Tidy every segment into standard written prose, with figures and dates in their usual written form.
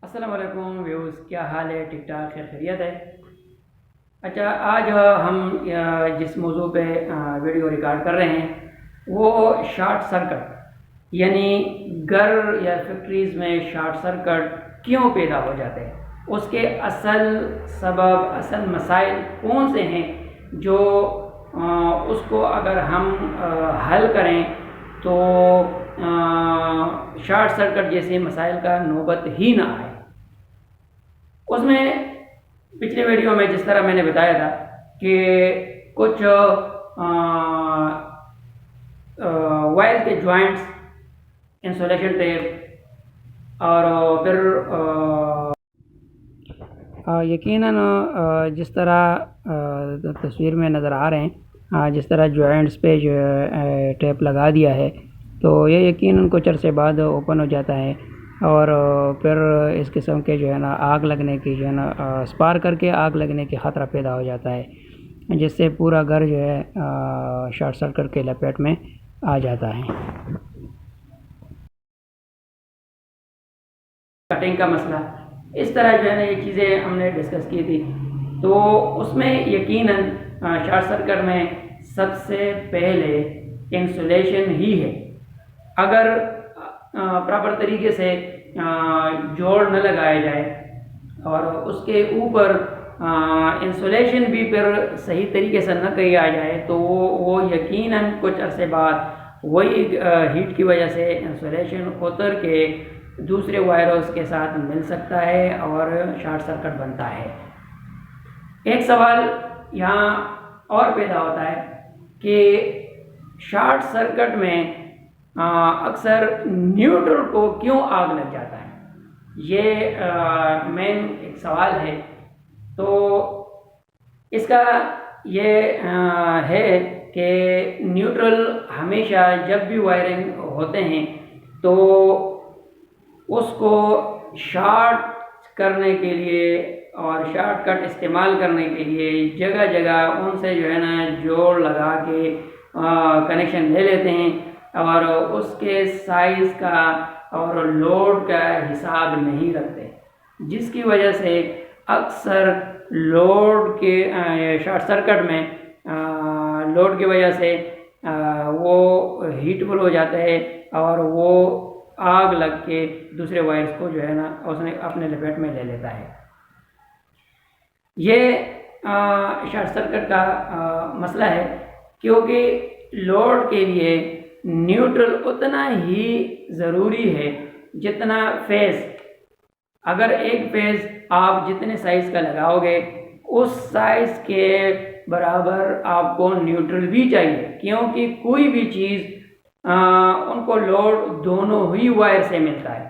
السلام علیکم ویوز، کیا حال ہے؟ ٹھیک ٹھاک، خیر خیریت ہے؟ اچھا، آج ہم جس موضوع پہ ویڈیو ریکارڈ کر رہے ہیں وہ شارٹ سرکٹ، یعنی گھر یا فیکٹریز میں شارٹ سرکٹ کیوں پیدا ہو جاتے ہیں، اس کے اصل سبب، اصل مسائل کون سے ہیں جو اس کو اگر ہم حل کریں تو شارٹ سرکٹ جیسے مسائل کا نوبت ہی نہ آئے۔ اس میں پچھلے ویڈیو میں جس طرح میں نے بتایا تھا کہ کچھ وائر کے جوائنٹس، انسولیشن ٹیپ اور پھر یقیناً جس طرح تصویر میں نظر آ رہے ہیں، جس طرح جوائنٹس پہ جو ٹیپ لگا دیا ہے تو یہ یقیناً کچھ عرصے بعد اوپن ہو جاتا ہے اور پھر اس قسم کے جو ہے نا آگ لگنے کی جو ہے نا اسپار کر کے آگ لگنے کی خطرہ پیدا ہو جاتا ہے، جس سے پورا گھر جو ہے شارٹ سرکٹ کے لپیٹ میں آ جاتا ہے۔ کٹنگ کا مسئلہ، اس طرح جو ہے نا یہ چیزیں ہم نے ڈسکس کی تھی، تو اس میں یقیناً شارٹ سرکٹ میں سب سے پہلے انسولیشن ہی ہے۔ اگر پراپر طریقے سے جوڑ نہ لگایا جائے اور اس کے اوپر انسولیشن بھی پھر صحیح طریقے سے نہ کیا جائے تو وہ یقیناً کچھ عرصے بعد وہی ہیٹ کی وجہ سے انسولیشن اتر کے دوسرے وائرس کے ساتھ مل سکتا ہے اور شارٹ سرکٹ بنتا ہے۔ ایک سوال یہاں اور پیدا ہوتا ہے کہ شارٹ سرکٹ میں اکثر نیوٹرل کو کیوں آگ لگ جاتا ہے، یہ مین ایک سوال ہے۔ تو اس کا یہ ہے کہ نیوٹرل ہمیشہ جب بھی وائرنگ ہوتے ہیں تو اس کو شارٹ کرنے کے لیے اور شارٹ کٹ استعمال کرنے کے لیے جگہ جگہ ان سے جو ہے نا جوڑ لگا کے کنیکشن لے لیتے ہیں اور اس کے سائز کا اور لوڈ کا حساب نہیں رکھتے، جس کی وجہ سے اکثر لوڈ کے شارٹ سرکٹ میں لوڈ کی وجہ سے وہ ہیٹفل ہو جاتا ہے اور وہ آگ لگ کے دوسرے وائرس کو جو ہے نا اس نے اپنے لپیٹ میں لے لیتا ہے۔ یہ شارٹ سرکٹ کا مسئلہ ہے کیونکہ لوڈ کے لیے نیوٹرل اتنا ہی ضروری ہے جتنا فیز۔ اگر ایک فیز آپ جتنے سائز کا لگاؤ گے اس سائز کے برابر آپ کو نیوٹرل بھی چاہیے، کیونکہ کوئی بھی چیز ان کو لوڈ دونوں ہی وائر سے ملتا ہے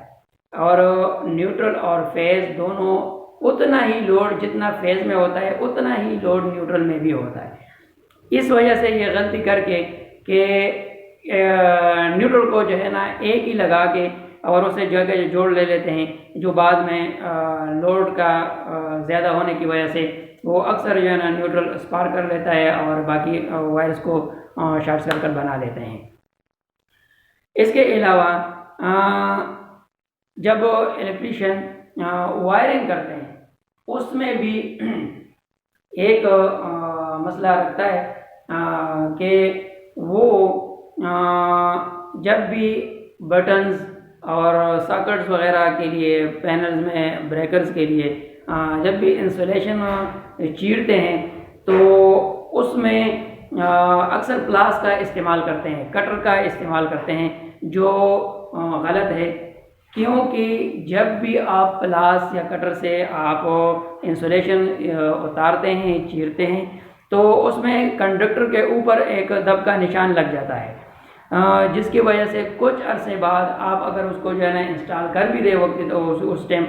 اور نیوٹرل اور فیز دونوں اتنا ہی لوڈ جتنا فیز میں ہوتا ہے اتنا ہی لوڈ نیوٹرل میں بھی ہوتا ہے۔ اس وجہ سے یہ غلطی کر کے کہ نیوٹرل کو جو ہے نا ایک ہی لگا کے اور اسے جگہ جوڑ لے لیتے ہیں، جو بعد میں لوڈ کا زیادہ ہونے کی وجہ سے وہ اکثر جو ہے نا نیوٹرل اسپار کر لیتا ہے اور باقی وائرس کو شارٹ سرکٹ بنا لیتے ہیں۔ اس کے علاوہ جب الیکٹریشین وائرنگ کرتے ہیں اس میں بھی ایک مسئلہ رکھتا ہے کہ وہ جب بھی بٹنز اور ساکٹس وغیرہ کے لیے، پینلز میں بریکرز کے لیے جب بھی انسولیشن چیرتے ہیں تو اس میں اکثر پلاس کا استعمال کرتے ہیں، کٹر کا استعمال کرتے ہیں، جو غلط ہے، کیونکہ جب بھی آپ پلاس یا کٹر سے آپ انسولیشن اتارتے ہیں، چیرتے ہیں تو اس میں کنڈکٹر کے اوپر ایک دب کا نشان لگ جاتا ہے، جس کی وجہ سے کچھ عرصے بعد آپ اگر اس کو جو ہے نا انسٹال کر بھی دے وقت تو اس ٹائم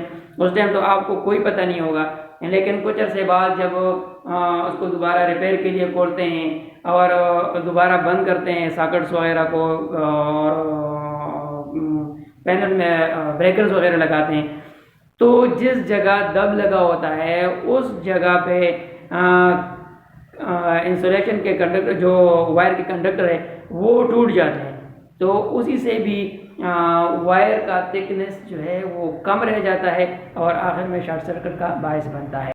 تو آپ کو کوئی پتہ نہیں ہوگا، لیکن کچھ عرصے بعد جب اس کو دوبارہ ریپیئر کے لیے کھولتے ہیں اور دوبارہ بند کرتے ہیں ساکٹس وغیرہ کو اور پینل میں بریکرز وغیرہ لگاتے ہیں، تو جس جگہ دب لگا ہوتا ہے اس جگہ پہ انسولیشن کے کنڈکٹر، جو وائر کے کنڈکٹر ہے وہ ٹوٹ جاتے ہیں، تو اسی سے بھی وائر کا تھکنیس جو ہے وہ کم رہ جاتا ہے اور آخر میں شارٹ سرکٹ کا باعث بنتا ہے۔